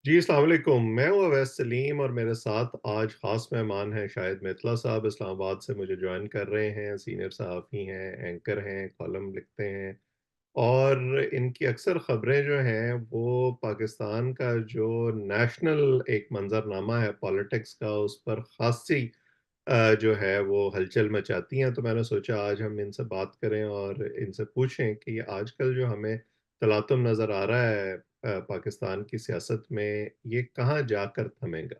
जी, अस्सलाम वालेकुम। मैं हूँ अवैस सलीम और मेरे साथ आज ख़ास मेहमान हैं शाहिद मित्तला साहब, इस्लामाबाद से मुझे जॉइन कर रहे हैं। सीनियर सहाफ़ी हैं, एंकर हैं, कॉलम लिखते हैं और इनकी अक्सर ख़बरें जो हैं, वो पाकिस्तान का जो नेशनल एक मंज़रनामा है पॉलिटिक्स का, उस पर ख़ासी जो है वो हलचल मचाती हैं। तो मैंने सोचा आज हम इनसे बात करें और इनसे पूछें कि आजकल जो हमें तलातुम नज़र आ रहा है पाकिस्तान की सियासत में, ये कहाँ जाकर थमेगा?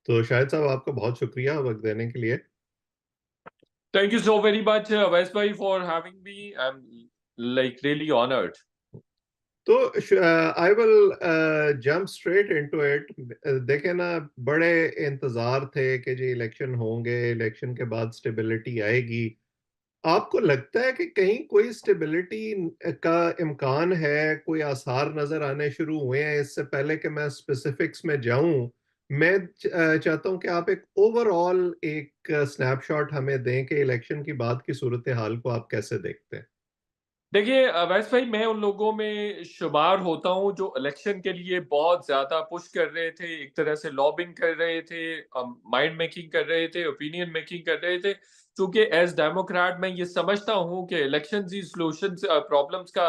तो शाहिद साहब, आपका बहुत शुक्रिया वक़्त देने के लिए। Thank you so very much, Vaisbhai, for having me. I'm like really honored. तो I will jump straight into it. देखें ना, बड़े इंतज़ार थे कि जी इलेक्शन होंगे, इलेक्शन के बाद स्टेबिलिटी आएगी। आपको लगता है कि कहीं कोई स्टेबिलिटी का इम्कान है, कोई आसार नज़र आने शुरू हुए हैं? इससे पहले कि मैं स्पेसिफिक्स में जाऊँ, मैं चाहता हूँ कि आप एक ओवरऑल एक स्नैपशॉट हमें दें कि इलेक्शन की बाद की सूरत-ए-हाल को आप कैसे देखते हैं? देखिए वैसे भाई मैं उन लोगों में शुमार होता हूँ जो इलेक्शन के लिए बहुत ज़्यादा पुश कर रहे थे, एक तरह से लॉबिंग कर रहे थे, माइंड मेकिंग कर रहे थे, ओपिनियन मेकिंग कर रहे थे। चूँकि एज़ डेमोक्रेट मैं ये समझता हूँ कि इलेक्शंस ही सॉल्यूशंस प्रॉब्लम्स का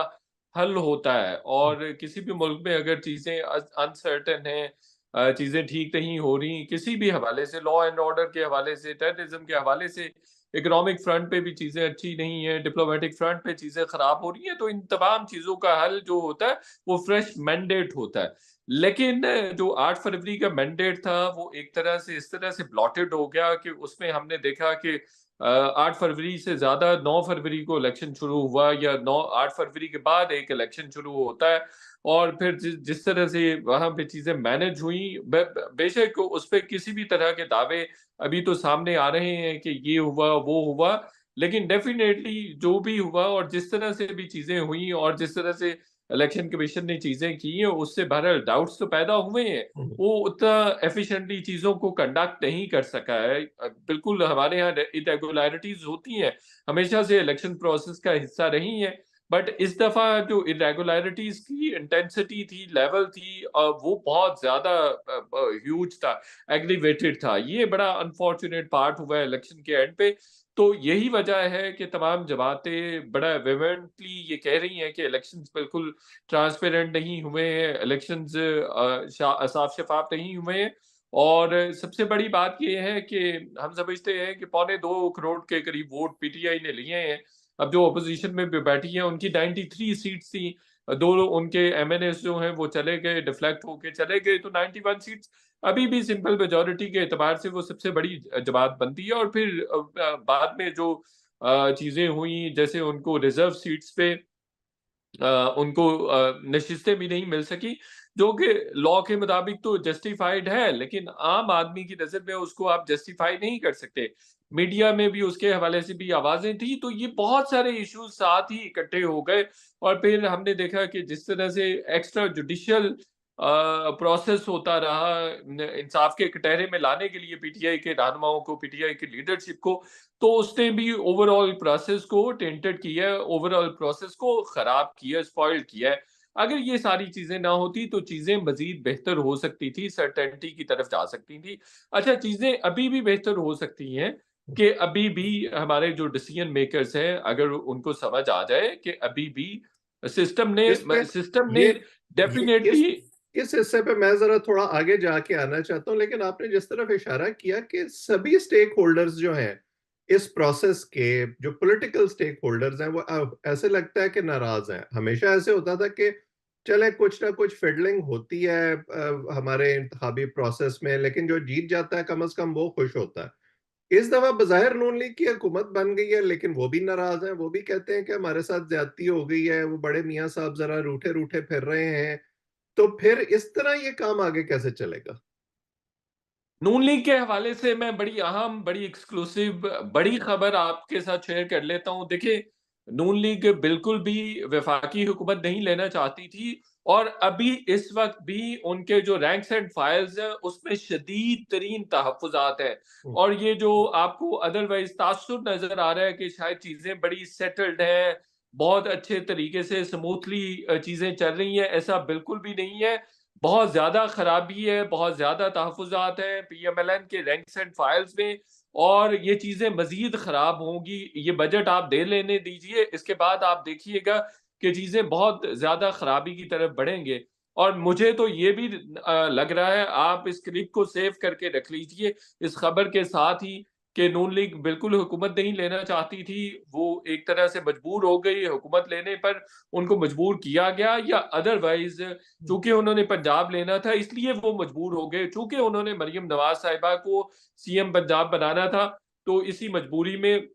हल होता है और किसी भी मुल्क में अगर चीज़ें अनसर्टेन हैं, चीज़ें ठीक नहीं हो रही, किसी भी हवाले से लॉ एंड ऑर्डर के हवाले से, टेररिज्म के हवाले से, इकोनॉमिक फ्रंट पे भी चीज़ें अच्छी नहीं है, डिप्लोमेटिक फ्रंट पे चीज़ें खराब हो रही हैं, तो इन तमाम चीज़ों का हल जो होता है, वो फ्रेश मैंडेट होता है। लेकिन जो 8 फरवरी का मैंडेट था, वो एक तरह से इस तरह से ब्लॉटेड हो गया कि उसमें हमने देखा कि 8 फरवरी से ज़्यादा 9 फरवरी को इलेक्शन शुरू हुआ या 8 फरवरी के बाद एक इलेक्शन शुरू होता है और फिर जिस तरह से वहाँ पे चीज़ें मैनेज हुई, बेशक उस पे किसी भी तरह के दावे अभी तो सामने आ रहे हैं कि ये हुआ, वो हुआ, लेकिन डेफ़िनेटली जो भी हुआ और जिस तरह से भी चीज़ें हुई और जिस तरह से इलेक्शन कमीशन ने चीज़ें की हैं, उससे बहरहाल डाउट्स तो पैदा हुए हैं। हुँ। वो उतना एफ़िशिएंटली चीज़ों को कंडक्ट नहीं कर सका है। बिल्कुल हमारे यहाँ इरेगुलैरिटीज़ होती हैं, हमेशा से इलेक्शन प्रोसेस का हिस्सा रही हैं, बट इस दफ़ा जो इरेगुलैरिटीज़ की इंटेंसिटी थी, लेवल थी वो बहुत ज़्यादा ह्यूज था। एग्रीवेटेड था। ये बड़ा अनफॉर्च्यूनेट पार्ट हुआ है इलेक्शन के एंड पे। तो यही वजह है कि तमाम जमातें बड़ा वेहेमेंटली ये कह रही हैं कि इलेक्शंस बिल्कुल ट्रांसपेरेंट नहीं हुए हैं, इलेक्शंस साफ-शफ़ाफ नहीं हुए हैं। और सबसे बड़ी बात ये है कि हम समझते हैं कि पौने 2 करोड़ के करीब वोट पीटीआई ने लिए हैं। अब जो अपोज़िशन में बैठी है उनकी 93 सीट्स थी। 2 उनके एमएनएस जो हैं वो चले गए, डिफलेक्ट होके चले गए, तो 91 सीट्स अभी भी सिंपल मेजॉरिटी के एतबार से वो सबसे बड़ी जमात बनती है और फिर बाद में जो चीज़ें हुई जैसे उनको रिज़र्व सीट्स पे उनको नशिस्तें भी नहीं मिल सकी, जो कि लॉ के मुताबिक तो जस्टिफाइड है, लेकिन आम आदमी की नज़र में उसको आप जस्टिफाई नहीं कर सकते। मीडिया में भी उसके हवाले से भी आवाज़ें थी, तो ये बहुत सारे इश्यूज़ साथ ही इकट्ठे हो गए और फिर हमने देखा कि जिस तरह से एक्स्ट्रा जुडिशियल प्रोसेस होता रहा इंसाफ के कटहरे में लाने के लिए पीटीआई के रहनुमाओं को, पीटीआई की लीडरशिप को, तो उसने भी ओवरऑल प्रोसेस को टेंटेड किया है, ओवरऑल प्रोसेस को खराब किया, स्पॉइल किया है। अगर ये सारी चीज़ें ना होती तो चीज़ें मज़ीद बेहतर हो सकती थी, सर्टेनिटी की तरफ जा सकती थी। अच्छा, चीज़ें अभी भी बेहतर हो सकती हैं कि अभी भी हमारे जो डिसीजन मेकर्स हैं, अगर उनको समझ आ जाए कि अभी भी इसमें सिस्टम ने ये ये डेफ़िनेटली इस हिस्से पे मैं ज़रा थोड़ा आगे जाके आना चाहता हूँ, लेकिन आपने जिस तरफ इशारा किया कि सभी स्टेक होल्डर्स जो हैं, इस प्रोसेस के जो पॉलिटिकल स्टेक होल्डर्स हैं, वो अब ऐसे लगता है कि नाराज़ हैं। हमेशा ऐसे होता था कि चलें कुछ ना कुछ फिडलिंग होती है हमारे इंतखाबी प्रोसेस में, लेकिन जो जीत जाता है कम से कम वो खुश होता है। इस दफ़ा बज़ाहिर नून लीग की हुकूमत बन गई है, लेकिन वो भी नाराज़ हैं, वो भी कहते हैं कि हमारे साथ ज़्यादती हो गई है, वो बड़े मियाँ साहब ज़रा रूठे-रूठे फिर रहे हैं। तो फिर इस तरह ये काम आगे कैसे चलेगा? नून लीग के हवाले से मैं बड़ी अहम, बड़ी एक्सक्लूसिव, बड़ी खबर आपके साथ शेयर कर लेता हूँ। देखिए, नून लीग बिल्कुल भी वफ़ाकी हुकूमत नहीं लेना चाहती थी और अभी इस वक़्त भी उनके जो रैंक्स एंड फाइल्स हैं, उसमें शदीद तरीन तहफ़्फ़ुज़ात हैं हुँ, और ये जो आपको अदरवाइज़ तासुर नज़र आ रहा है कि शायद चीज़ें बड़ी सेटल्ड हैं, बहुत अच्छे तरीके से स्मूथली चीज़ें चल रही हैं, ऐसा बिल्कुल भी नहीं है। बहुत ज़्यादा खराबी है, बहुत ज़्यादा तहफ़्फ़ुज़ात हैं पीएमएलएन के रैंक्स एंड फाइल्स में, और ये चीज़ें मज़ीद ख़राब होंगी। ये बजट आप दे लेने दीजिए, इसके बाद आप देखिएगा कि चीज़ें बहुत ज़्यादा ख़राबी की तरफ बढ़ेंगे। और मुझे तो ये भी लग रहा है, आप इस क्लिप को सेव करके रख लीजिए, इस खबर के साथ ही, कि नून लीग बिल्कुल हुकूमत नहीं लेना चाहती थी। वो एक तरह से मजबूर हो गई हुकूमत लेने पर, उनको मजबूर किया गया, या अदरवाइज़ चूँकि उन्होंने पंजाब लेना था इसलिए वो मजबूर हो गए, चूँकि उन्होंने मरियम नवाज़ साहिबा को सीएम पंजाब बनाना था, तो इसी मजबूरी में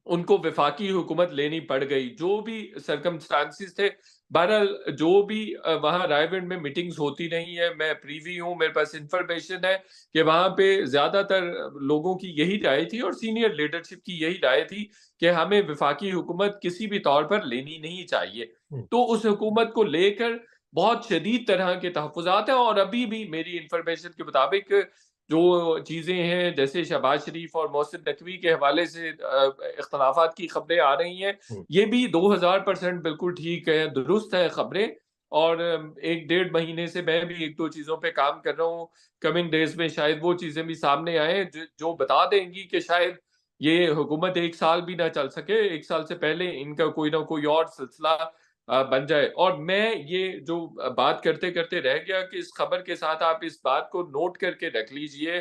उनको वफ़ाकी हुकूमत लेनी पड़ गई। जो भी सर्कमस्टांसेस थे, बहरहाल जो भी वहाँ रायगढ़ में मीटिंग्स होती रही हैं, मैं प्रीवी हूँ, मेरे पास इन्फॉर्मेशन है कि वहाँ पे ज़्यादातर लोगों की यही राय थी, और सीनियर लीडरशिप की यही राय थी कि हमें वफ़ाकी हुकूमत किसी भी तौर पर लेनी नहीं चाहिए। हुँ। तो उस हुकूमत को लेकर बहुत शदीद तरह के तहफ़्फ़ुज़ात हैं, और अभी भी मेरी इन्फॉर्मेशन के मुताबिक जो चीज़ें हैं, जैसे शहबाज शरीफ और मोहसिन नकवी के हवाले से इख्तलाफात की खबरें आ रही हैं, हुँ। ये भी 2000% बिल्कुल ठीक है, दुरुस्त है खबरें। और 1 डेढ़ महीने से मैं भी 1-2 चीज़ों पे काम कर रहा हूँ। कमिंग डेज़ में शायद वो चीज़ें भी सामने आएँ, जो बता देंगी कि शायद ये हुकूमत 1 साल भी ना चल सके, 1 साल से पहले इनका कोई ना कोई और सिलसिला बन जाए। और मैं ये जो बात करते-करते रह गया, कि इस खबर के साथ आप इस बात को नोट करके रख लीजिए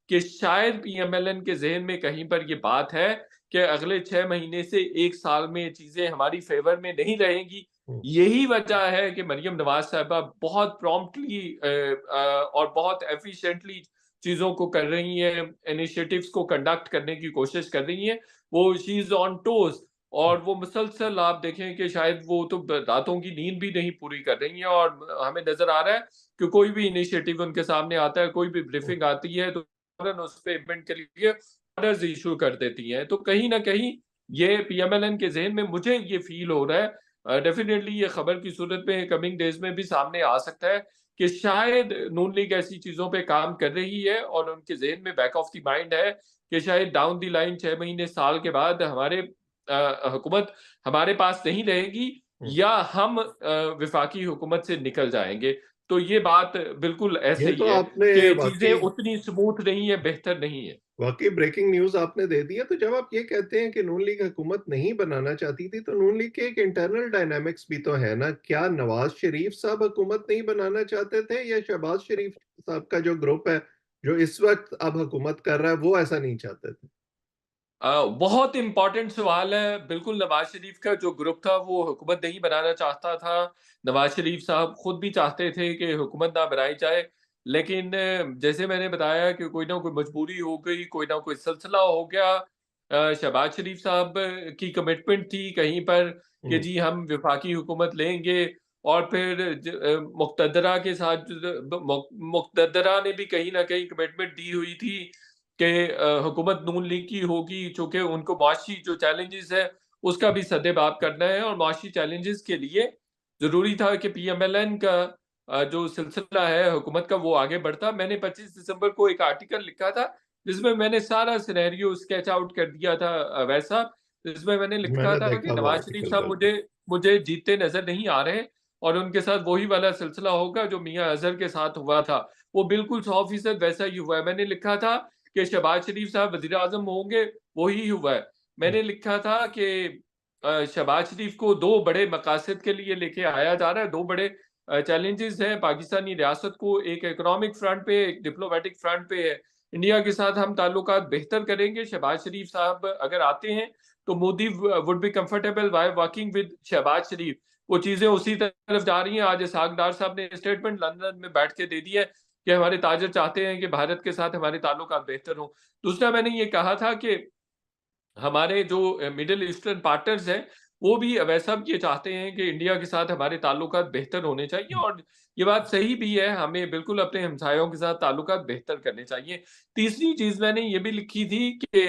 कि शायद पीएमएलएन के ज़हन में कहीं पर ये बात है कि अगले 6 महीने से 1 साल में चीज़ें हमारी फ़ेवर में नहीं रहेंगी। हुँ। यही वजह है कि मरियम नवाज़ साहिबा बहुत प्रॉम्प्टली और बहुत एफ़िशिएंटली चीज़ों को कर रही हैं, इनिशिएटिव्स को कंडक्ट करने की कोशिश कर रही हैं। वो शी इज़ ऑन टोज़, हुँ। और वो मुसलसल आप देखें कि शायद वो तो रातों की नींद भी नहीं पूरी कर रही हैं, और हमें नज़र आ रहा है कि कोई भी इनिशिएटिव उनके सामने आता है, कोई भी हुँ। ब्रीफिंग आती है, तो फौरन उस पे इम्प्लीमेंट के लिए ऑर्डर्स इश्यू कर देती हैं। तो कहीं न कहीं ये पीएमएलएन के ज़हन में मुझे ये फ़ील हो रहा है, डेफ़िनिटली ये खबर की सूरत में कमिंग डेज़ में भी सामने आ सकता है कि शायद नून लीग ऐसी चीज़ों पे काम कर रही है, और उनके ज़हन में बैक ऑफ द माइंड है कि शायद डाउन द लाइन 6 महीने, साल के बाद हमारे हुकूमत हमारे पास नहीं रहेगी, हुँ। या हम वफ़ाकी हुकूमत से निकल जाएँगे। तो ये बात बिल्कुल ऐसे ये ही तो है आपने कि चीज़ें वाक़ई उतनी स्मूथ नहीं है, बेहतर नहीं है। वाक़ई ब्रेकिंग न्यूज़ आपने दे दी है। तो जब आप ये कहते हैं कि नून लीग हुकूमत नहीं बनाना चाहती थी, तो नून लीग के एक इंटरनल डायनामिक्स भी तो है ना? क्या नवाज़ शरीफ साहब हुकूमत नहीं बनाना चाहते थे, या शहबाज शरीफ साहब का जो ग्रुप है, जो इस वक़्त अब हुकूमत कर रहा है, वो ऐसा नहीं चाहते थे? बहुत इम्पोर्टेंट सवाल है। बिल्कुल, नवाज़ शरीफ का जो ग्रुप था वो हुकूमत नहीं बनाना चाहता था। नवाज़ शरीफ साहब खुद भी चाहते थे कि हुकूमत ना बनाई जाए। लेकिन जैसे मैंने बताया कि कोई ना कोई मजबूरी हो गई, कोई ना कोई सिलसिला हो गया। शहबाज शरीफ साहब की कमिटमेंट थी कहीं पर कि हुँ। जी हम वफ़ाकी हुकूमत लेंगे, और फिर मुक़तदरा के साथ मुक़तदरा ने भी कहीं न कहीं कमिटमेंट दी हुई थी कि हुकूमत नून लीग की होगी, चूँकि उनको मुआशी जो चैलेंजेज़ है, उसका भी सद्देबाब करना है, और मुआशी चैलेंजेज़ के लिए ज़रूरी था कि पीएमएलएन का जो सिलसिला है हुकूमत का, वो आगे बढ़ता। मैंने 25 दिसंबर को एक आर्टिकल लिखा था, जिसमें मैंने सारा सिनेरियो स्केच आउट कर दिया था, वैसा, जिसमें मैंने लिखा मैंने था कि देखा वो नवाज़ शरीफ आर्टिकल साहब बिल्कुल। मुझे मुझे जीतते नज़र नहीं आ रहे, और उनके साथ वही वाला सिलसिला होगा जो मियाँ अज़हर के साथ हुआ था। वो बिल्कुल 100% वैसा ही हुआ है। मैंने लिखा था कि शहबाज शरीफ साहब वज़ीर-ए-आज़म होंगे, वही हुआ है। हुँ। मैंने लिखा था कि शहबाज शरीफ को 2 बड़े मकासद के लिए लेके आया जा रहा है, 2 बड़े चैलेंजेज़ हैं पाकिस्तानी रियासत को, एक इकोनॉमिक फ्रंट पे, एक डिप्लोमैटिक फ्रंट पे है। इंडिया के साथ हम ताल्लुकात बेहतर करेंगे, शहबाज शरीफ साहब अगर आते हैं, तो Modi would be comfortable while working with Shehbaz Sharif. वो चीज़ें उसी तरफ जा रही हैं। आज इसहाक डार साहब ने स्टेटमेंट लंदन में बैठ के दे दिया है कि हमारे ताजिर चाहते हैं कि भारत के साथ हमारे ताल्लुकात बेहतर हों। दूसरा, मैंने ये कहा था कि हमारे जो मिडल ईस्टर्न पार्टनर्स हैं, वो भी वैसा ये चाहते हैं कि इंडिया के साथ हमारे ताल्लुकात बेहतर होने चाहिए, और ये बात सही भी है, हमें बिल्कुल अपने हमसायों के साथ ताल्लुकात बेहतर करने चाहिए। तीसरी चीज़ मैंने ये भी लिखी थी कि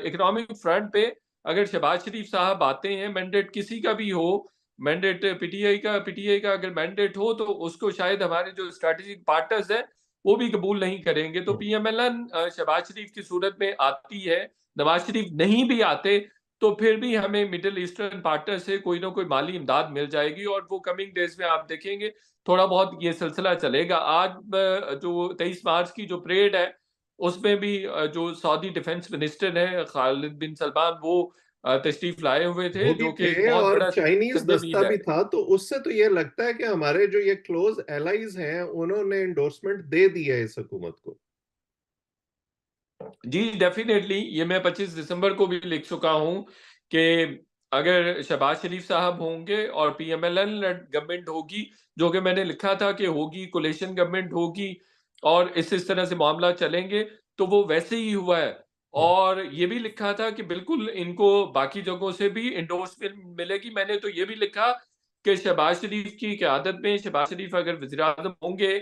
इकोनॉमिक फ्रंट पे अगर शहबाज शरीफ साहब आते हैं, मैंडेट किसी का भी हो, मैंडेट पीटीआई का अगर मैंडेट हो, तो उसको शायद हमारे जो स्ट्रैटेजिक पार्टनर्स हैं, वो भी कबूल नहीं करेंगे। तो हुँ। पीएमएलएन शहबाज शरीफ की सूरत में आती है, नवाज शरीफ नहीं भी आते, तो फिर भी हमें मिडल ईस्टर्न पार्टनर से कोई ना कोई माली इमदाद मिल जाएगी, और वो कमिंग डेज में आप देखेंगे थोड़ा बहुत ये सिलसिला चलेगा। आज जो 23 मार्च की जो परेड है, उसमें भी जो सऊदी डिफेंस मिनिस्टर हैं खालिद बिन सलमान, वो तशरीफ लाए हुए थे, वो भी जो कि एक थे बहुत और बड़ा चाइनीज सद्द दस्ता मील भी है। था, तो उससे तो ये लगता है कि हमारे जो ये क्लोज एलाइज हैं उन्होंने एंडोर्समेंट दे दी है इस हुकूमत को। जी, डेफ़िनेटली ये मैं 25 दिसंबर को भी लिख चुका हूँ कि अगर शहबाज़ शरीफ़ साहब होंगे और पीएमएल लेड गवर्नमेंट होगी, जो कि मैंने लिखा था कि होगी, कोalition गवर्नमेंट होगी और इस तरह से मामला चलेंगे, तो वो वैसे ही हुआ है। हम्म, और ये भी लिखा था कि बिल्कुल इनको बाकी जगहों से भी एंडोर्समेंट मिलेगी। मैंने तो ये भी लिखा कि शहबाज़ शरीफ़ की क़यादत में शहबाज़ शरीफ़ अगर वज़ीर-ए-आज़म होंगे,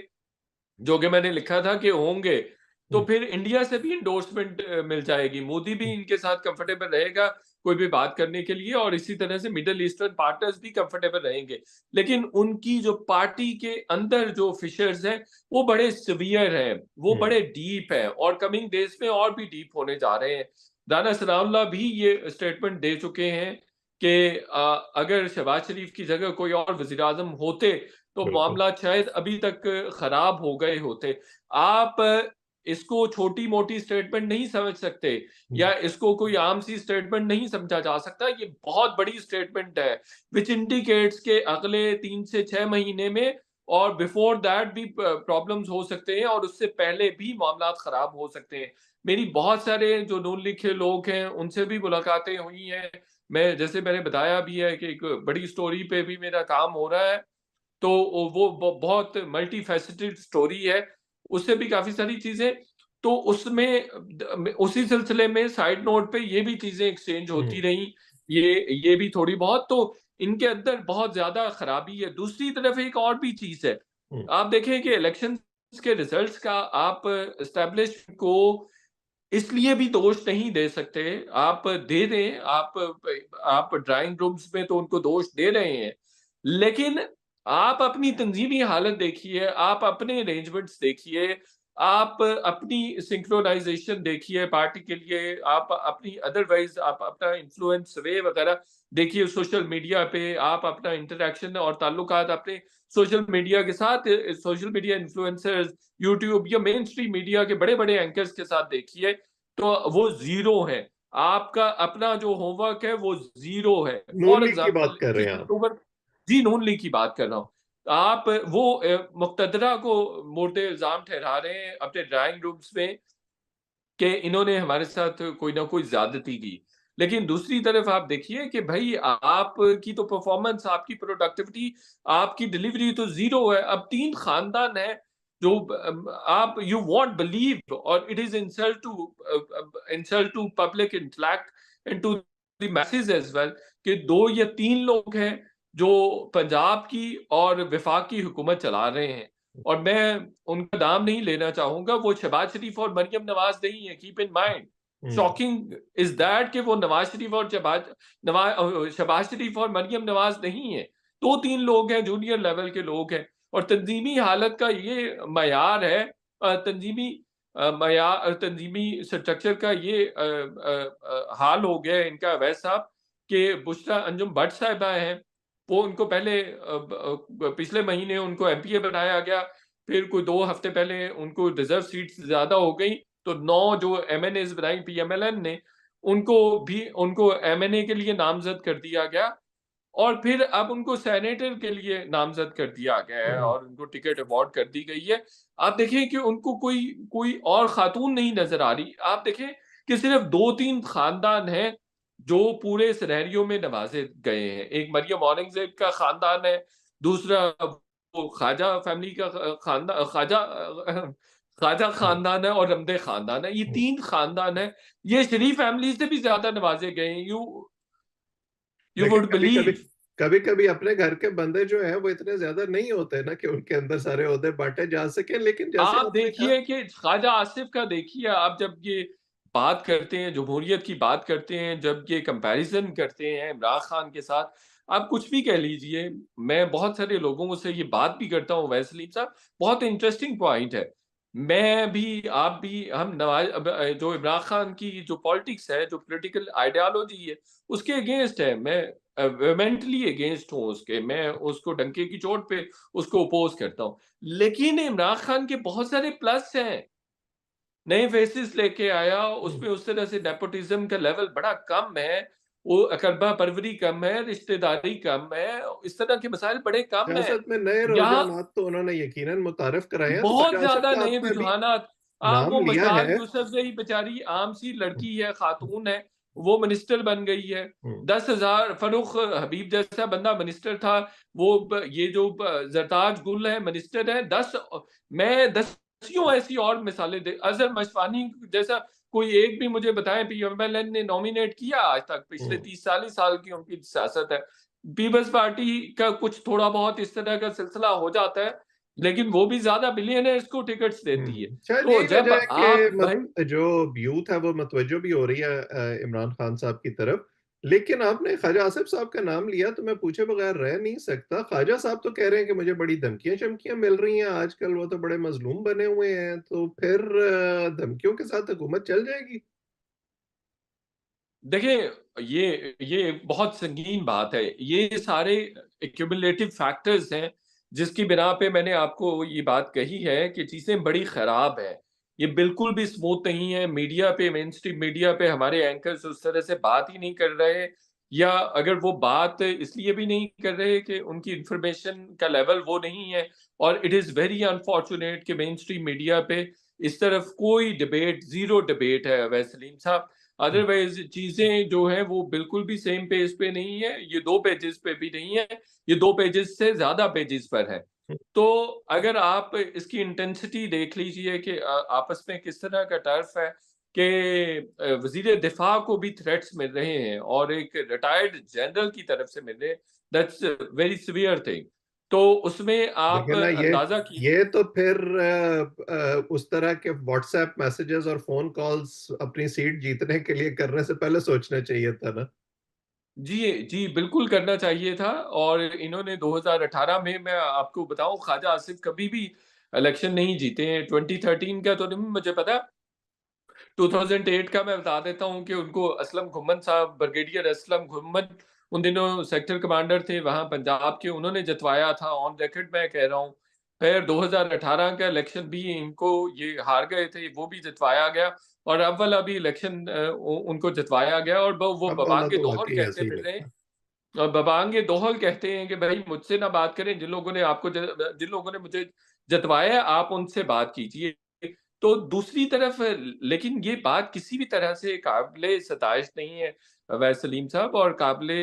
जो कि मैंने लिखा था कि होंगे, तो हम्म, फिर इंडिया से भी एंडोर्समेंट मिल जाएगी। मोदी भी इनके साथ कंफर्टेबल रहेगा कोई भी बात करने के लिए, और इसी तरह से मिडल ईस्टर्न पार्टनर्स भी कंफर्टेबल रहेंगे। लेकिन उनकी जो पार्टी के अंदर जो फिशर्स हैं, वो बड़े सीवियर हैं, वो हम्म, बड़े डीप हैं, और कमिंग डेज़ में और भी डीप होने जा रहे हैं। राना सनाउल्लाह भी ये स्टेटमेंट दे चुके हैं कि अगर शहबाज शरीफ की जगह कोई और वज़ीर-ए-आज़म होते, तो बिल्कुल। मामला शायद अभी तक खराब हो गए होते। आप इसको छोटी-मोटी स्टेटमेंट नहीं समझ सकते, हम्म, या इसको कोई आम सी स्टेटमेंट नहीं समझा जा सकता। ये बहुत बड़ी स्टेटमेंट है, व्हिच इंडिकेट्स के अगले 3 से 6 महीने में और बिफोर दैट भी प्रॉब्लम्स हो सकते हैं, और उससे पहले भी मामलात खराब हो सकते हैं। मेरी बहुत सारे जो नून लिखे लोग हैं, उनसे भी मुलाकातें हुई हैं। मैं जैसे मैंने बताया भी है कि एक बड़ी स्टोरी पे भी मेरा काम हो रहा है। तो वो बहुत मल्टी फैसेटेड स्टोरी है, उससे भी काफ़ी सारी चीज़ें, तो उसमें उसी सिलसिले में साइड नोट पे ये भी चीज़ें एक्सचेंज हम्म, होती रहीं, ये भी थोड़ी बहुत, तो इनके अंदर बहुत ज़्यादा खराबी है। दूसरी तरफ एक और भी चीज़ है, हम्म, आप देखें कि इलेक्शंस के रिजल्ट्स का आप एस्टेब्लिशमेंट को इसलिए भी दोष नहीं दे सकते। आप दे दें, आप ड्राइंग रूम्स में तो उनको दोष दे रहे हैं, लेकिन आप अपनी तंज़ीमी हालत देखिए, आप अपने अरेंजमेंट्स देखिए, आप अपनी सिंक्रोनाइज़ेशन देखिए पार्टी के लिए, आप अपनी अदरवाइज़ आप अपना इन्फ्लुएंस वे वगैरह देखिए सोशल मीडिया पे, आप अपना इंटरैक्शन और ताल्लुकात अपने सोशल मीडिया के साथ, सोशल मीडिया इन्फ्लुएंसर्स, यूट्यूब या मेन स्ट्रीम मीडिया के बड़े-बड़े एंकर्स के साथ देखिए, तो वो ज़ीरो है। आपका अपना जो होमवर्क है वो ज़ीरो है। नून फॉर लीग की बात एग्ज़ाम्पल कर रहे 21 हैं आप? अक्टूबर, जी, नून लीग की बात कर रहा हूँ। आप वो मुक़तदरा को मोर्दे इल्ज़ाम ठहरा रहे हैं अपने ड्राइंग रूम्स में कि इन्होंने हमारे साथ कोई ना कोई ज़्यादती की। लेकिन दूसरी तरफ आप देखिए कि भई आपकी तो परफ़ॉर्मेंस, आपकी प्रोडक्टिविटी, आपकी डिलीवरी तो ज़ीरो है। अब 3 खानदान हैं जो आप यू वोंट बिलीव, और it is insult to public intellect and to the message as well, कि 2 या 3 लोग हैं जो पंजाब की और वफाक की हुकूमत चला रहे हैं। और मैं उनका नाम नहीं लेना चाहूँगा, वो शहबाज शरीफ और मरियम नवाज़ नहीं है, keep in mind. Hmm, shocking is that कि वो नवाज़ शरीफ और शहबाज शरीफ और मरियम नवाज़ नहीं है। 2-3 लोग हैं, जूनियर लेवल के लोग हैं, और तंज़ीमी हालत का ये मयार है, तंज़ीमी स्ट्रक्चर का ये हाल हो गया है इनका वैसा, कि बुशरा अंजुम भट्ट साहिबा हैं, वो उनको पहले पिछले महीने उनको एमपीए बनाया गया, फिर कोई 2 हफ्ते पहले उनको रिज़र्व सीट्स ज़्यादा हो गई, तो 9 जो एमएनएज़ बनाई पीएमएलएन ने, उनको एमएनए के लिए नामज़द कर दिया गया, और फिर अब उनको सेनेटर के लिए नामज़द कर दिया गया है, हम्म, और उनको टिकट अवार्ड कर दी गई है। आप देखें कि उनको कोई कोई और खातून नहीं नज़र आ रही। आप देखें कि सिर्फ़ 2-3 खानदान हैं, जो पूरे सिनेरियो में नवाज़े गए हैं। एक मरियम औरंगज़ेब का खानदान है, दूसरा वो ख्वाजा फैमिली का ख्वाजा हम्म, खानदान है, और रमदे खानदान है। ये हम्म। 3 खानदान हैं। ये शरीफ फैमिली से भी ज़्यादा नवाज़े गए हैं। यू लेकिन वुड कभी कभी बिलीव। कभी कभी अपने घर के बंदे जो हैं वो इतने ज्यादा नहीं होते ना कि उनके अंदर सारे ओहदे बांटे जा सके, लेकिन जैसे आप आपने कहा। देखिए कि ख्वाजा आसिफ का देखिए, आप जब ये बात करते हैं, जमहूरियत की बात करते हैं, जब ये कंपैरिज़न करते हैं इमरान खान के साथ, आप कुछ भी कह लीजिए, मैं बहुत सारे लोगों से ये बात भी करता हूँ, वैसे सलीम साहब, बहुत इंटरेस्टिंग पॉइंट है। मैं भी, आप भी, हम नवाज जो इमरान खान की जो पॉलिटिक्स है, जो पॉलिटिकल आइडियोलॉजी है, उसके अगेंस्ट है। मैं वेहेमेंटली अगेंस्ट हूँ उसके। मैं उसको डंके की चोट पे उसको अपोज करता हूँ। लेकिन इमरान खान के बहुत सारे प्लस हैं। नए फेसेस लेके आया, हुँ। उसमें उस तरह से नेपोटिज्म का लेवल बड़ा कम है, वो अकरबा परवरी कम है, रिश्तेदारी कम है, इस तरह के मसाइल बड़े कम हैं। सियासत में नए यहाँ रुझानात तो उन्होंने यकीनन मुतारिफ कराए हैं, तो बहुत ख्वाजा आसिफ ज़्यादा का नए आपने अभी रुझानात। आप नाम वो लिया मशाल है। यूसुफ़ज़ई बेचारी आम सी हुँ, लड़की है, खातून है, वो मिनिस्टर बन गई है। हुँ, 10,000 फ़र्रुख हबीब जैसा बंदा मिनिस्टर था, वो ये जो ज़रताज गुल है मिनिस्टर है। 10 मैं दसियों ऐसी और मिसालें दे अज़हर मशवानी जैसा कोई एक भी मुझे बताएँ पीएमएलएन ने नॉमिनेट किया आज तक, पिछले हुँ। 30-40 साल की उनकी सियासत है। पीपल्स पार्टी का कुछ थोड़ा बहुत इस तरह का सिलसिला हो जाता है, लेकिन वो भी ज़्यादा बिलियनेयर्स को टिकट्स देती है। शायद तो यही जब वजह है आप कि भाई जो यूथ है वो मुतवज्जो भी हो रही है इमरान खान साहब की तरफ। लेकिन आपने ख्वाजा आसिफ साहब का नाम लिया तो मैं पूछे बगैर रह नहीं सकता। ख्वाजा साहब तो कह रहे हैं कि मुझे बड़ी धमकियाँ-शमकियाँ मिल रही हैं आजकल, वो तो बड़े मज़लूम बने हुए हैं, तो फिर धमकियों के साथ हुकूमत चल जाएगी? देखिए, ये बहुत संगीन बात है। ये सारे एक्युमुलेटिव फैक्टर्स हैं, जिसकी बिना पे मैंने आपको ये बात कही है कि चीज़ें बड़ी ख़राब हैं। ये बिल्कुल भी स्मूथ नहीं है। मीडिया पे, मेन स्ट्रीम मीडिया पे हमारे एंकर्स उस तरह से बात ही नहीं कर रहे, या अगर वो बात इसलिए भी नहीं कर रहे कि उनकी इन्फॉर्मेशन का लेवल वो नहीं है। और इट इज़ वेरी अनफॉर्च्यूनेट कि मेन स्ट्रीम मीडिया पे इस तरफ कोई डिबेट, ज़ीरो डिबेट है अवैध सलीम साहब। हुँ, अदरवाइज़ चीज़ें जो हैं वो बिल्कुल भी सेम पेज पे नहीं है, ये 2 पेजेज़ पे भी नहीं है, ये 2 पेजेज़ से ज़्यादा पेजेज़ पर है। हुँ, तो अगर आप इसकी इंटेंसिटी देख लीजिए कि आपस में किस तरह का टर्फ है कि वज़ीर दिफ़ा को भी थ्रेट्स मिल रहे हैं और एक रिटायर्ड जनरल की तरफ से मिल रहे हैं, दैट्स वेरी सीवियर थिंग। तो उसमें आप लेकिन ना अंदाज़ा कीजिए। ये तो फिर उस तरह के व्हाट्सएप मैसेजेस और फ़ोन कॉल्स अपनी सीट जीतने के लिए करने से पहले सोचना चाहिए था ना? जी, बिल्कुल करना चाहिए था। और इन्होंने 2018 में, मैं आपको बताऊँ, ख्वाजा आसिफ कभी भी इलेक्शन नहीं जीते हैं। 2013 का तो नहीं मुझे पता, 2008 का मैं बता देता हूँ कि उनको असलम घुम्मन साहब, ब्रिगेडियर असलम घुम्मन, उन दिनों सेक्टर कमांडर थे वहाँ पंजाब के, उन्होंने जितवाया था, ऑन रिकॉर्ड मैं कह रहा हूँ। फिर 2018 का इलेक्शन भी इनको, ये हार गए थे, वो भी जितवाया गया। और अव्वल अभी इलेक्शन उनको जितवाया गया, और वो अब वाला बबांग तो दोहल वाक़ई कहते ऐसे ही फिर रहे हैं। लगता है। बबांग दोहल कहते हैं कि भाई मुझसे ना बात करें, जिन लोगों ने मुझे जितवाया, आप उनसे बात कीजिए। तो दूसरी तरफ, लेकिन ये बात किसी भी तरह से काबिले सताइश नहीं है अवैध सलीम साहब, और काबिले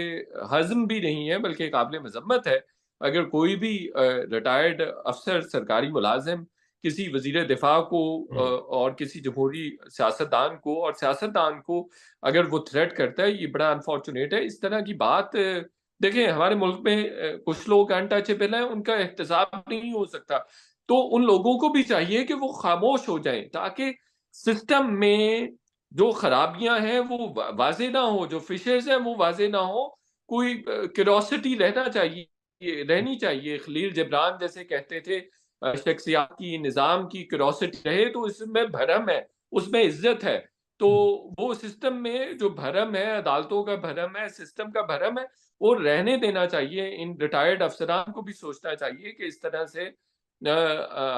हज़्म भी नहीं है, बल्कि काबिले मज़म्मत है। अगर कोई भी रिटायर्ड अफ़सर, सरकारी मुलाज़िम किसी वज़ीर दिफ़ा को हुँ, और किसी जमहूरी सियासतदान को अगर वो थ्रेट करता है, ये बड़ा अनफॉर्च्यूनेट है। इस तरह की बात, देखें, हमारे मुल्क में कुछ लोग अनटचेबल हैं, उनका एहतसाब नहीं हो सकता। तो उन लोगों को भी चाहिए कि वो खामोश हो जाएँ, ताकि सिस्टम में जो खराबियाँ हैं वो वाज़ेह ना हो, जो फिशर्स हैं वो वाज़ेह ना हो। कोई क्यूरोसिटी रहनी चाहिए। खलील जिब्रान जैसे कहते थे, शख्सियत की, निज़ाम की क्यूरोसिटी रहे तो इसमें भरम है, उसमें इज़्ज़त है। तो हुँ, वो सिस्टम में जो भरम है, अदालतों का भरम है, सिस्टम का भरम है, वो रहने देना चाहिए। इन रिटायर्ड अफ़सरान को भी सोचना चाहिए कि इस तरह से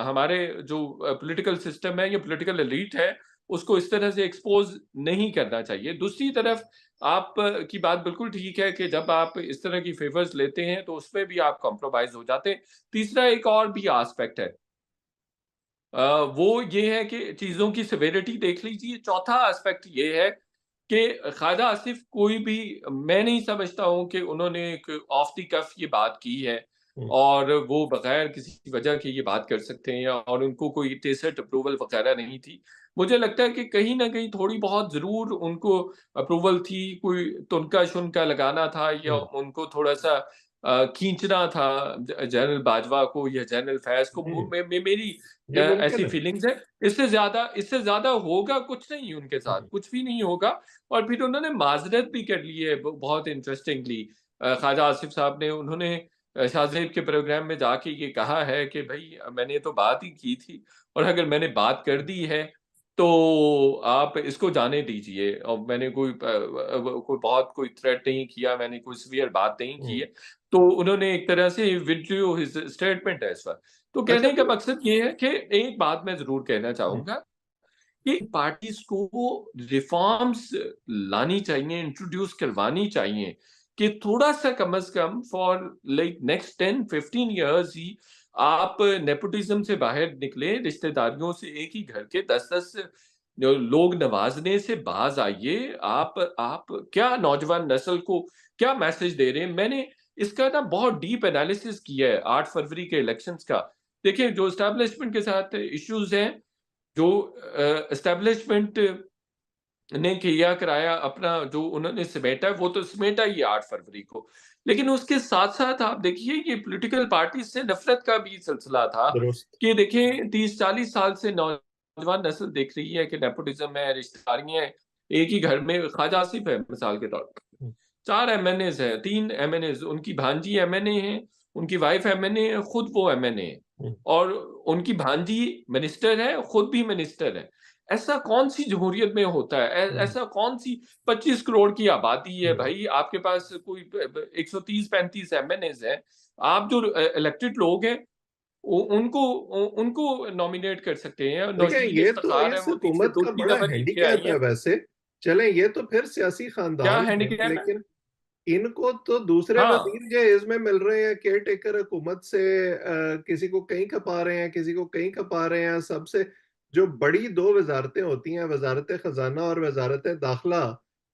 हमारे जो पॉलिटिकल सिस्टम है या पॉलिटिकल एलीट है, उसको इस तरह से एक्सपोज़ नहीं करना चाहिए। दूसरी तरफ आप की बात बिल्कुल ठीक है कि जब आप इस तरह की फ़ेवर्स लेते हैं, तो उसमें भी आप कॉम्प्रोमाइज़ हो जाते हैं। तीसरा एक और भी एस्पेक्ट है। वो ये है कि चीज़ों की सेवेरिटी देख लीजिए। चौथा एस्पेक्ट ये है कि ख्वाजा आसिफ कोई भी, मैं नहीं समझता हूँ कि उन्होंने एक ऑफ द कफ ये बात की है, हुँ, और वो बगैर किसी वजह के ये बात कर सकते हैं, और उनको कोई टेसिट अप्रूवल वगैरह नहीं थी। मुझे लगता है कि कहीं न कहीं थोड़ी बहुत ज़रूर उनको अप्रूवल थी, कोई तुनका-शुनका लगाना था, या हुँ, उनको थोड़ा-सा खींचना था जनरल बाजवा को या जनरल फैज़ को। हुँ, मेरी ये ऐसी मुमकिन है। फीलिंग्स है। इससे ज़्यादा होगा कुछ नहीं उनके साथ, हुँ, कुछ भी नहीं होगा। और फिर उन्होंने माज़रत भी कर ली है, ब बहुत इंटरेस्टिंगली। ख्वाजा आसिफ साहब ने, उन्होंने शाहज़ेब के प्रोग्राम में जाके ये कहा है कि भई मैंने तो बात ही की थी और अगर मैंने बात कर दी है, तो आप इसको जाने दीजिए और मैंने कोई बहुत कोई थ्रेट नहीं किया, मैंने कोई सीवियर बात नहीं की हुँ। है। तो उन्होंने एक तरह से withdraw his statement as well. तो अच्छा कहने का तो मकसद ये है कि एक बात मैं ज़रूर कहना हुँ, चाहूँगा कि पार्टीज़ को रिफ़ॉर्म्स लानी चाहिए, इंट्रोड्यूस करवानी चाहिए कि थोड़ा-सा कम से कम फॉर लाइक नेक्स्ट 10-15 इयर्स ही आप नेपोटिज़्म से बाहर निकलें, रिश्तेदारियों से एक ही घर के 10-10 जो लोग नवाज़ने से बाज़ आइए। आप क्या नौजवान नस्ल को क्या मैसेज दे रहे हैं? मैंने इसका ना बहुत डीप एनालिसिस किया है 8 फरवरी के इलेक्शंस का। देखिए, जो एस्टेब्लिशमेंट के साथ इश्यूज़ हैं, जो एस्टेब्लिशमेंट ने किया कराया अपना जो उन्होंने समेटा है, वो तो समेटा ही है 8 फरवरी को। लेकिन उसके साथ-साथ आप देखिए ये पॉलिटिकल पार्टी से नफ़रत का भी सिलसिला था दुरुस्त। कि देखिए 30-40 साल से नौजवान नस्ल देख रही है कि नेपोटिज़्म है, रिश्तेदारियाँ हैं। एक ही घर में ख्वाजा आसिफ है मिसाल के तौर पर। हुँ, 4 एमएनएज़ हैं, 3 एमएनएज़, उनकी भांजी एमएनए है, उनकी वाइफ एमएनए है, खुद वो एमएनए है हुँ, और उनकी भांजी मिनिस्टर है, खुद भी मिनिस्टर है। ऐसा कौन-सी जमहूरियत में होता है? हुँ, ऐसा कौन-सी 25 करोड़ की आबादी है हुँ। भाई, आपके पास कोई ब ब 130-35 एमएनएज़ हैं। आप जो इलेक्टेड लोग हैं, उनको नॉमिनेट कर सकते हैं और देखिए, नौशीन ये तो इफ्तिखार है, इस वो 3 से हुकूमत का 2-3 बड़ा दफ़ा जीत के आई हैंडीकैप है हैं। वैसे। चलें, ये तो फिर सियासी क्या ख़ानदान है, हैंडीकैप है? लेकिन इनको तो दूसरे हाँ। वज़ीर जो इसमें मिल रहे हैं केयरटेकर हुकूमत से, किसी को कहीं खपा रहे हैं, किसी को कहीं खपा रहे हैं। सबसे जो बड़ी 2 वज़ारतें होती हैं, वज़ारत-ए-ख़ज़ाना और वज़ारत-ए-दाख़िला,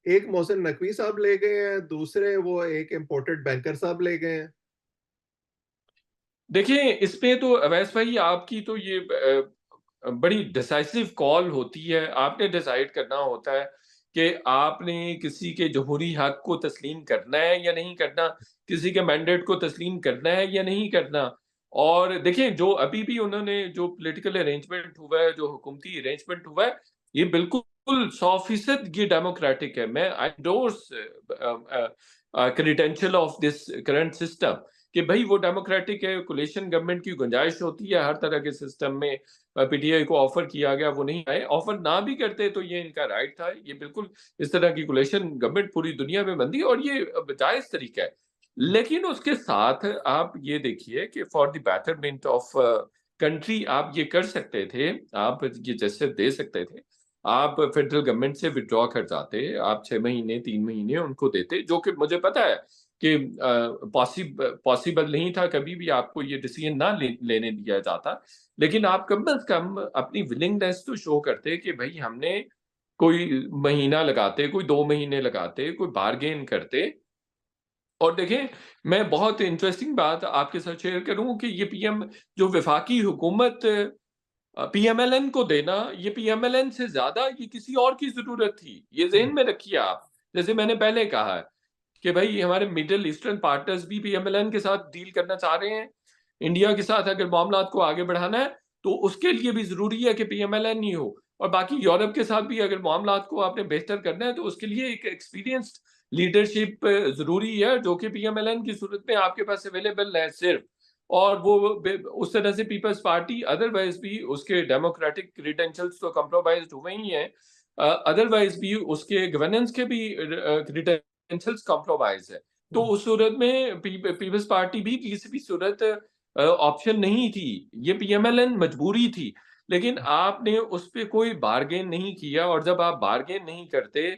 एक मोहसिन नकवी साहब ले गए हैं, दूसरे वो एक इम्पोर्टेड बैंकर साहब ले गए हैं। देखिए, इसमें तो अवैस भाई आपकी तो ये बड़ी डिसाइसिव कॉल होती है। आपने डिसाइड करना होता है कि आपने किसी के जमहूरी हक को तस्लीम करना है या नहीं करना, किसी के मैंडेट को तस्लीम करना है या नहीं करना। और देखिए, जो अभी भी उन्होंने जो पॉलिटिकल अरेंजमेंट हुआ है, जो हुकूमती अरेंजमेंट हुआ है, ये बिल्कुल 100% ये डेमोक्रेटिक है। मैं I endorse credential of this current system कि भई वो डेमोक्रेटिक है, कोलिशन गवर्नमेंट की गुंजाइश होती है हर तरह के सिस्टम में। पीटीआई को ऑफर किया गया, वो नहीं आए। ऑफर ना भी करते तो ये इनका राइट था। ये बिल्कुल इस तरह की कोलिशन गवर्नमेंट पूरी दुनिया में बनती है और ये जायज़ तरीका है। लेकिन उसके साथ आप ये देखिए कि for the betterment of country आप ये कर सकते थे, आप ये जेस्चर दे सकते थे। आप फेडरल गवर्नमेंट से विथड्रॉ कर जाते, आप 6 महीने, 3 महीने उनको देते, जो कि मुझे पता है कि पॉसिबल नहीं था, कभी भी आपको ये डिसीजन ना लेने दिया जाता। लेकिन आप कम से कम अपनी विलिंगनेस तो शो करते कि भई हमने कोई महीना लगाते, कोई 2 महीने लगाते, कोई बार्गेन करते। और देखें, मैं बहुत इंटरेस्टिंग बात आपके साथ शेयर करूँ कि ये पीएम जो वफ़ाकी हुकूमत पीएमएलएन को देना, ये पीएमएलएन से ज़्यादा ये किसी और की ज़रूरत थी। ये ज़हन में रखिए आप। जैसे मैंने पहले कहा है कि भई हमारे मिडल ईस्टर्न पार्टनर्स भी पीएमएलएन के साथ डील करना चाह रहे हैं। इंडिया के साथ अगर मामलात को आगे बढ़ाना है, तो उसके लिए भी ज़रूरी है कि पीएमएलएन ही हो। और बाकी यूरोप के साथ भी अगर मामलात को आपने बेहतर करना है, तो उसके लिए एक एक्सपीरियंस्ड लीडरशिप ज़रूरी है, जो कि पीएमएलएन की सूरत में आपके पास अवेलेबल है सिर्फ़। और वो उस तरह से पीपल्स पार्टी अदरवाइज़ भी उसके डेमोक्रेटिक क्रेडेंशियल्स तो कंप्रोमाइज़्ड हुए ही हैं। अदरवाइज़ भी उसके गवर्नेंस के भी क्रेडेंशियल्स कंप्रोमाइज़ है। तो हुँ, उस सूरत में पीपल्स पार्टी भी किसी भी सूरत ऑप्शन नहीं थी। ये पीएमएलएन मजबूरी थी। लेकिन आपने उस पे कोई बार्गेन नहीं किया और जब आप बार्गेन नहीं करते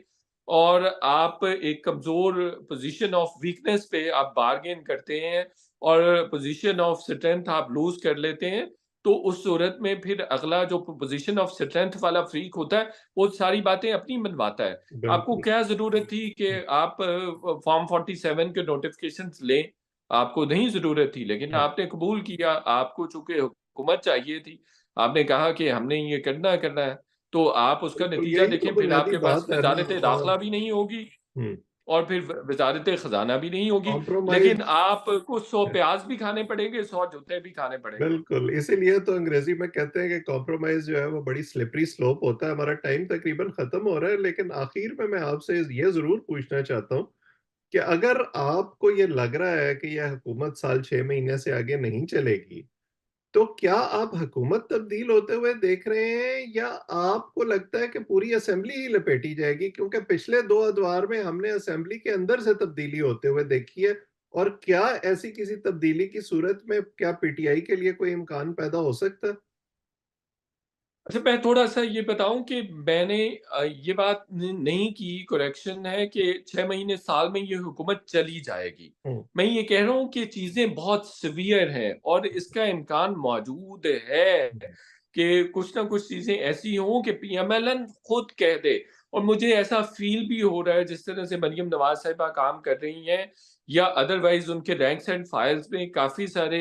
और आप एक कमज़ोर पोज़ीशन ऑफ वीकनेस पे आप बार्गेन करते हैं और पोज़ीशन ऑफ स्ट्रेंथ आप लूज़ कर लेते हैं, तो उस सूरत में फिर अगला जो पोज़ीशन ऑफ स्ट्रेंथ वाला फ्रीक होता है, वो सारी बातें अपनी मनवाता है। आपको बिल्कुल। क्या ज़रूरत थी कि आप फॉर्म 47 के नोटिफ़िकेशंस लें, आपको नहीं ज़रूरत थी, लेकिन हुँ, आपने कबूल किया, आपको चूँकि हुकूमत चाहिए थी, आपने कहा कि हमने ये करना है, तो आप उसका बिल्कुल, नतीजा यही तो देखें, फिर बुनियादी आपके पास बात है ना। वज़ारत-ए-दाख़िला भी नहीं होगी हुँ, और फिर वज़ारत-ए-ख़ज़ाना भी नहीं होगी, कॉम्प्रोमाइज़। लेकिन आपको 100 प्याज़ भी खाने पड़ेंगे, 100 जूते भी खाने पड़ेंगे। बिल्कुल, इसीलिए तो अंग्रेज़ी में कहते हैं कि कॉम्प्रोमाइज़ जो है वो बड़ी स्लिपरी स्लोप होता है। हमारा टाइम तकरीबन ख़त्म हो रहा है, लेकिन आखिर में मैं आपसे ये ज़रूर पूछना चाहता हूँ कि अगर आपको ये लग रहा है कि यह हुकूमत साल 6 महीने से आगे नहीं चलेगी, तो क्या आप हुकूमत तब्दील होते हुए देख रहे हैं, या आपको लगता है कि पूरी असेंबली ही लपेटी जाएगी? क्योंकि पिछले 2 अदवार में हमने असेंबली के अंदर से तब्दीली होते हुए देखी है, और क्या ऐसी किसी तब्दीली की सूरत में क्या पीटीआई के लिए कोई इम्कान पैदा हो सकता है? अच्छा, मैं थोड़ा-सा ये बताऊँ कि मैंने ये बात नहीं की, करेक्शन है कि 6 महीने, साल में ये हुकूमत चली जाएगी। हुँ, मैं ये कह रहा हूँ कि चीज़ें बहुत सीवियर हैं और इसका इम्कान मौजूद है हुँ, कि कुछ ना कुछ चीज़ें ऐसी हों कि पीएमएलएन खुद कह दे। और मुझे ऐसा फ़ील भी हो रहा है, जिस तरह से मरियम नवाज़ साहिबा काम कर रही हैं या अदरवाइज़ उनके रैंक्स एंड फाइल्स में काफ़ी सारे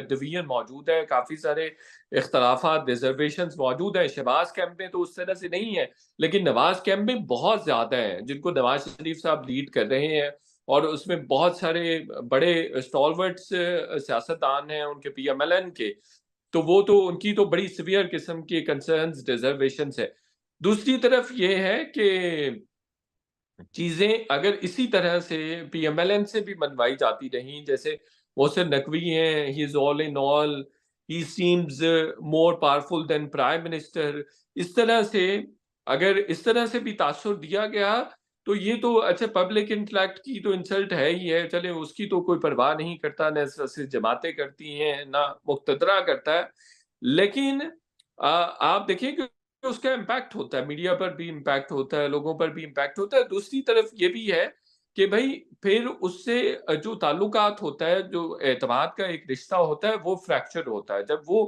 डिवीज़न मौजूद है, काफ़ी सारे इख्तलाफात, रिज़र्वेशंस मौजूद हैं। शहबाज़ कैंप में तो उस तरह से नहीं है, लेकिन नवाज़ कैंप में बहुत ज़्यादा हैं, जिनको नवाज़ शरीफ साहब लीड कर रहे हैं और उसमें बहुत सारे बड़े स्टॉलवर्ट्स सियासतदान हैं उनके पीएमएलएन के। तो वो तो उनकी तो बड़ी सीवियर किस्म की कंसर्न्स, रिज़र्वेशंस है। दूसरी तरफ ये है कि चीज़ें अगर इसी तरह से पीएमएलएन से भी मनवाई जाती रहीं, जैसे मोहसिन नकवी हैं, he is all in all, he seems more powerful than prime minister, इस तरह से अगर इस तरह से भी तासुर दिया गया, तो ये तो अच्छा पब्लिक इंटेलेक्ट की तो इंसल्ट है ही है, चले उसकी तो कोई परवाह नहीं करता, ना सिर्फ जमातें करती हैं, ना मुक़्तदरा करता है। लेकिन आप देखिए कि उसका इम्पैक्ट होता है, मीडिया पर भी इम्पैक्ट होता है, लोगों पर भी इम्पैक्ट होता है। दूसरी तरफ ये भी है कि भई फिर उससे जो ताल्लुकात होता है, जो एतमाद का एक रिश्ता होता है, वो फ्रैक्चर होता है। जब वो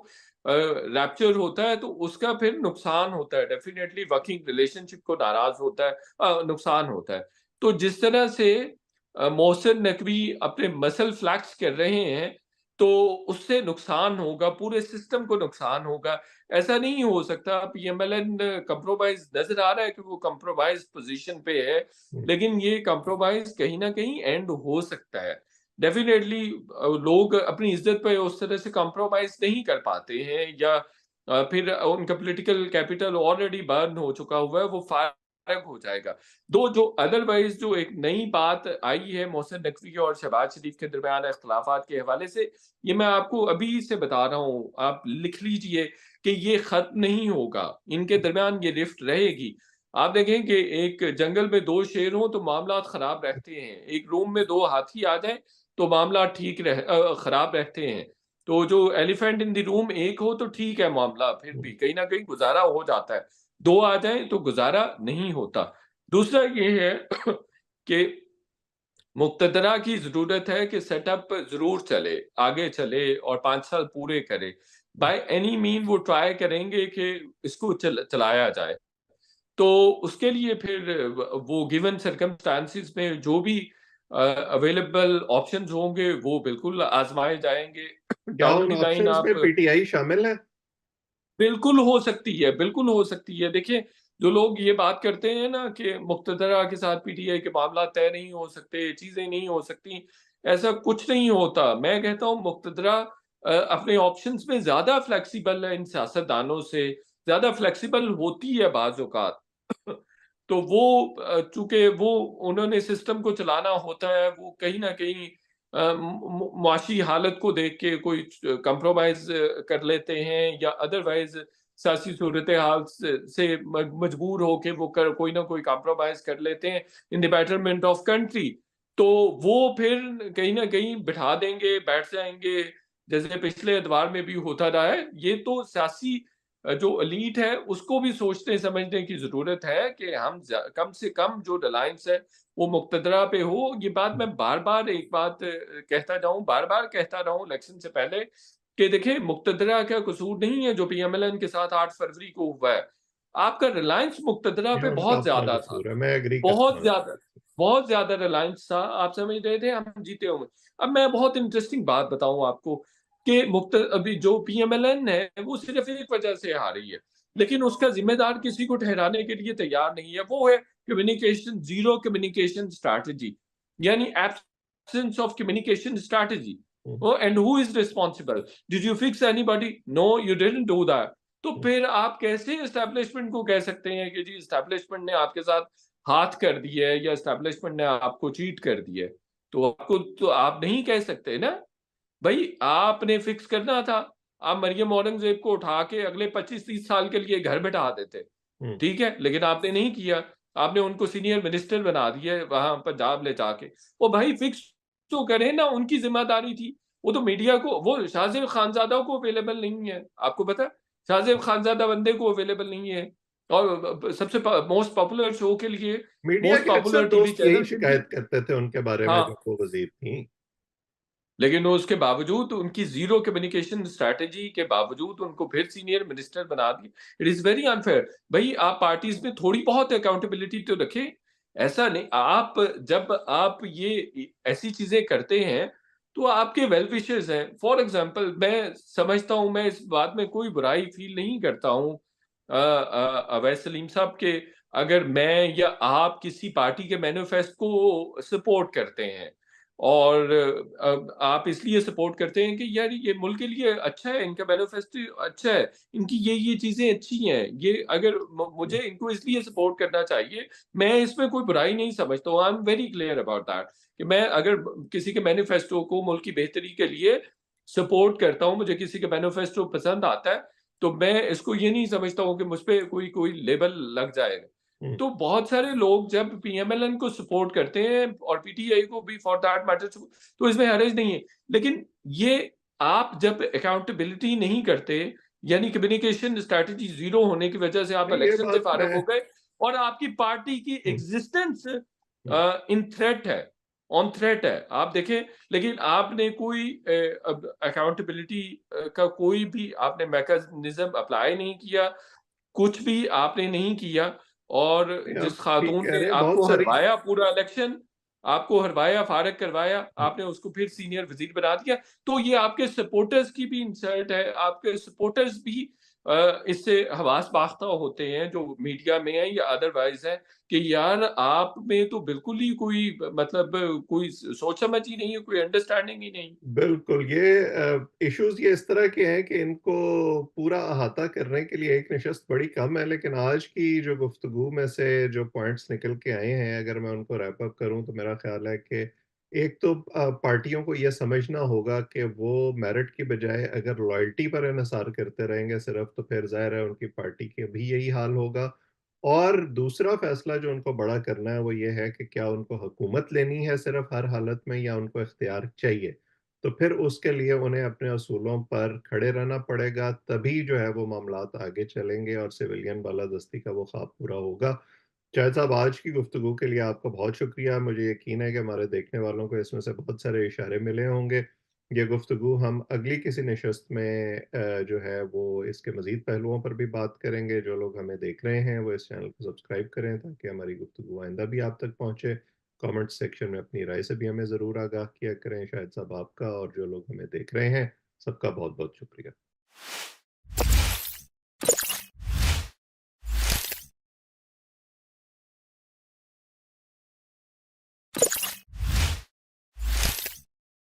रैप्चर होता है, तो उसका फिर नुकसान होता है, डेफ़िनिटली वर्किंग रिलेशनशिप को नाराज़ होता है, नुकसान होता है। तो जिस तरह से मोहसिन नकवी अपने मसल फ्लैक्स कर रहे हैं, तो उससे नुकसान होगा, पूरे सिस्टम को नुकसान होगा। ऐसा नहीं हो सकता, पीएमएलएन कंप्रोमाइज़ नज़र आ रहा है कि वो कंप्रोमाइज़ पोज़ीशन पे है, हुँ, लेकिन ये कंप्रोमाइज़ कहीं न कहीं एंड हो सकता है। डेफ़िनेटली लोग अपनी इज़्ज़त पे उस तरह से कंप्रोमाइज़ नहीं कर पाते हैं, या फिर उनका पॉलिटिकल कैपिटल ऑलरेडी बर्न हो चुका हुआ है, वो फ़ारिग हो जाएगा। जो अदरवाइज़ जो एक नई बात आई है मोहसिन नकवी और शहबाज शरीफ के दरमियान इख्तिलाफ़ात के हवाले से, ये मैं आपको अभी से बता रहा हूँ, आप लिख लीजिए कि ये ख़त्म नहीं होगा, इनके दरमियान ये रिफ्ट रहेगी। आप देखें कि एक जंगल में 2 शेर हों तो मामलात ख़राब रहते हैं, एक रूम में 2 हाथी आ जाएँ तो मामलात ख़राब रहते हैं। तो जो एलिफेंट इन द रूम एक हो तो ठीक है मामला, फिर हुँ, भी कहीं न कहीं गुज़ारा हो जाता है। 2 आ जाएँ तो गुज़ारा नहीं होता। दूसरा ये है कि मुक़्तदरा की ज़रूरत है कि सेटअप ज़रूर चले, आगे चले और 5 साल पूरे करे। हुँ। बाय एनी मीन वो ट्राई करेंगे कि इसको चलाया जाए। तो उसके लिए फिर वो गिवन सर्कमस्टेंसेस में जो भी अवेलेबल ऑप्शंस होंगे, वो बिल्कुल आज़माए जाएँगे। क्या डाउन उन द लाइन ऑप्शंस आप में पीटीआई शामिल है? बिल्कुल हो सकती है, बिल्कुल हो सकती है। देखिए, जो लोग ये बात करते हैं ना कि मुक़्तदरा के साथ पीटीआई के मामला तय नहीं हो सकते, चीज़ें नहीं हो सकती, ऐसा कुछ नहीं होता। मैं कहता हूँ मुक़्तदरा अपने ऑप्शंस में ज़्यादा फ्लेक्सिबल है इन सियासतदानों से, ज़्यादा फ्लेक्सिबल होती है बाज़ औक़ात। तो वो चूँकि वो उन्होंने सिस्टम को चलाना होता है, वो कहीं न कहीं मुआशी हालत को देख के कोई कंप्रोमाइज़ कर लेते हैं, या अदरवाइज़ सियासी सूरत-ए-हाल से मजबूर होके वो कोई ना कोई कंप्रोमाइज़ कर लेते हैं in the betterment of country. तो वो फिर कहीं न कहीं बिठा देंगे, बैठ जाएँगे, जैसे पिछले एतवार में भी होता रहा है। ये तो सियासी जो एलीट है, उसको भी सोचने समझने की ज़रूरत है कि हम कम से कम जो रिलायंस है वो मुक़्तदरा पे हो। ये बात मैं बार-बार एक बात कहता जाऊँ, बार-बार कहता रहा हूँ इलेक्शन से पहले कि देखिए, मुक़्तदरा का कसूर नहीं है जो पीएमएलएन के साथ 8 फरवरी को हुआ है। आपका रिलायंस मुक़्तदरा ये पे उनका बहुत अपना ज़्यादा था। कसूर है, मैं एग्री करता बहुत हूँ। ज़्यादा, बहुत ज़्यादा रिलायंस था, आप समझ रहे थे हम जीते होंगे। अब मैं बहुत इंटरेस्टिंग बात बताऊँ आपको कि अभी जो पीएमएलएन है, वो सिर्फ़ एक वजह से हारी है, लेकिन उसका ज़िम्मेदार किसी को ठहराने के लिए तैयार नहीं है, वो है कम्युनिकेशन, ज़ीरो कम्युनिकेशन स्ट्रैटेजी, यानी absence of communication strategy. Hmm, and who is responsible? Did you fix anybody? No, you didn't do that. तो हुँ, फिर आप कैसे एस्टेब्लिशमेंट को कह सकते हैं कि जी एस्टेब्लिशमेंट ने आपके साथ हाथ कर दिया है या एस्टेब्लिशमेंट ने आपको चीट कर दिया है, तो आपको तो आप नहीं कह सकते ना। भाई आपने फिक्स करना था, आप मरियम औरंगजेब को उठा के अगले 25-30 साल के लिए घर बैठा देते, हुँ। ठीक है, लेकिन आपने नहीं किया। आपने उनको सीनियर मिनिस्टर बना दिया वहां पंजाब ले जाके। वो भाई फिक्स तो करें ना, उनकी जिम्मेदारी थी। वो तो मीडिया को, वो शाहजेब खानजादा को अवेलेबल नहीं है, आपको पता है, शाहजेब खानजादा बंदे को अवेलेबल नहीं है। और सबसे मोस्ट पॉपुलर शो के लिए, मीडिया मोस्ट के अक्सर पॉपुलर टीवी दोस्त यही चैनल के लिए। शिकायत करते थे उनके बारे में हाँ, जब वो वज़ीर थीं। लेकिन उसके बावजूद, उनकी जीरो कम्युनिकेशन स्ट्रैटेजी के बावजूद उनको फिर सीनियर मिनिस्टर बना दिया। It is very unfair. भाई आप पार्टीज में थोड़ी बहुत अकाउंटेबिलिटी तो रखें। ऐसा नहीं, आप जब आप ये ऐसी चीजें करते हैं तो आपके वेल विशेस हैं। फॉर एग्जांपल, मैं समझता हूं, मैं इस बात में कोई बुराई फील नहीं करता हूं अवैस सलीम साहब के, अगर मैं या आप किसी पार्टी के मैनिफेस्टो को सपोर्ट करते हैं, और आप इसलिए सपोर्ट करते हैं कि यार ये मुल्क के लिए अच्छा है, इनका मैनिफेस्टो अच्छा है, इनकी ये चीजें अच्छी हैं, ये अगर मुझे इनको इसलिए सपोर्ट करना चाहिए, मैं इसमें कोई बुराई नहीं समझता हूँ। I am very clear about that कि मैं अगर किसी के मैनिफेस्टो को मुल्क की बेहतरी के लिए सपोर्ट करता हूँ, मुझे किसी का मैनिफेस्टो पसंद आता है, तो मैं इसको ये नहीं समझता हूँ कि मुझ पर कोई कोई लेबल लग जाएगा। हुँ। तो बहुत सारे लोग जब पीएमएलएन को सपोर्ट करते हैं और पीटीआई को भी फॉर दैट मैटर, तो इसमें हर्ज नहीं है। लेकिन ये, आप जब अकाउंटेबिलिटी नहीं करते, यानी कम्युनिकेशन स्ट्रैटेजी जीरो होने की वजह से आप नहीं, ये इलेक्शन से बात फारग मैं हो गए, और आपकी पार्टी की हुँ, एग्जिस्टेंस हुँ। इन थ्रेट है, ऑन थ्रेट है, आप देखें। लेकिन आपने कोई अकाउंटेबिलिटी का कोई भी आपने मैकेनिज्म अप्लाई नहीं किया, कुछ भी आपने नहीं किया। और नहीं, आप जिस ठीक खातून कह ने रहे हैं, बहुत आपको सारी हरवाया, पूरा इलेक्शन आपको हरवाया, फारग करवाया, हुँ, आपने उसको फिर सीनियर वजीर बना दिया। तो ये आपके सपोर्टर्स की भी इंसल्ट है, आपके सपोर्टर्स भी इससे हवास बाख्ता होते हैं, जो मीडिया में है या अदरवाइज है, कि यार आप में तो बिल्कुल ही कोई मतलब कोई सोच समझ ही नहीं है, कोई अंडरस्टैंडिंग ही नहीं। बिल्कुल, ये इश्यूज़ ये इस तरह के हैं कि इनको पूरा अहाता करने के लिए एक नशिस्त बड़ी कम है, लेकिन आज की जो गुफ्तगू में से जो पॉइंट्स निकल के आए हैं, अगर मैं उनको रैप अप करूँ, तो मेरा ख़्याल है कि एक तो पार्टियों को ये समझना होगा कि वो मेरिट की बजाय अगर लॉयल्टी पर इन्हिसार करते रहेंगे सिर्फ़, तो फिर ज़ाहिर है उनकी पार्टी के भी यही हाल होगा। और दूसरा फ़ैसला जो उनको बड़ा करना है, वो ये है कि क्या उनको हुकूमत लेनी है सिर्फ़ हर हालत में, या उनको इख्तियार चाहिए? तो फिर उसके लिए उन्हें अपने असूलों पर खड़े रहना पड़ेगा, तभी जो है वो मामलात आगे चलेंगे और सिविलियन बालादस्ती का वो ख्वाब पूरा होगा। शाहिद साहब, आज की गुफ्तगू के लिए आपका बहुत शुक्रिया। मुझे यकीन है कि हमारे देखने वालों को इसमें से बहुत सारे इशारे मिले होंगे। ये गुफ्तगू हम अगली किसी नशस्त में जो है वो इसके मज़ीद पहलुओं पर भी बात करेंगे। जो लोग हमें देख रहे हैं, वो इस चैनल को सब्सक्राइब करें ताकि हमारी गुफ्तगू आइंदा भी आप तक पहुँचे। कमेंट सेक्शन में अपनी राय से भी हमें ज़रूर आगाह किया करें। शाहिद साहब, आपका और जो लोग हमें देख रहे हैं, सबका बहुत-बहुत शुक्रिया।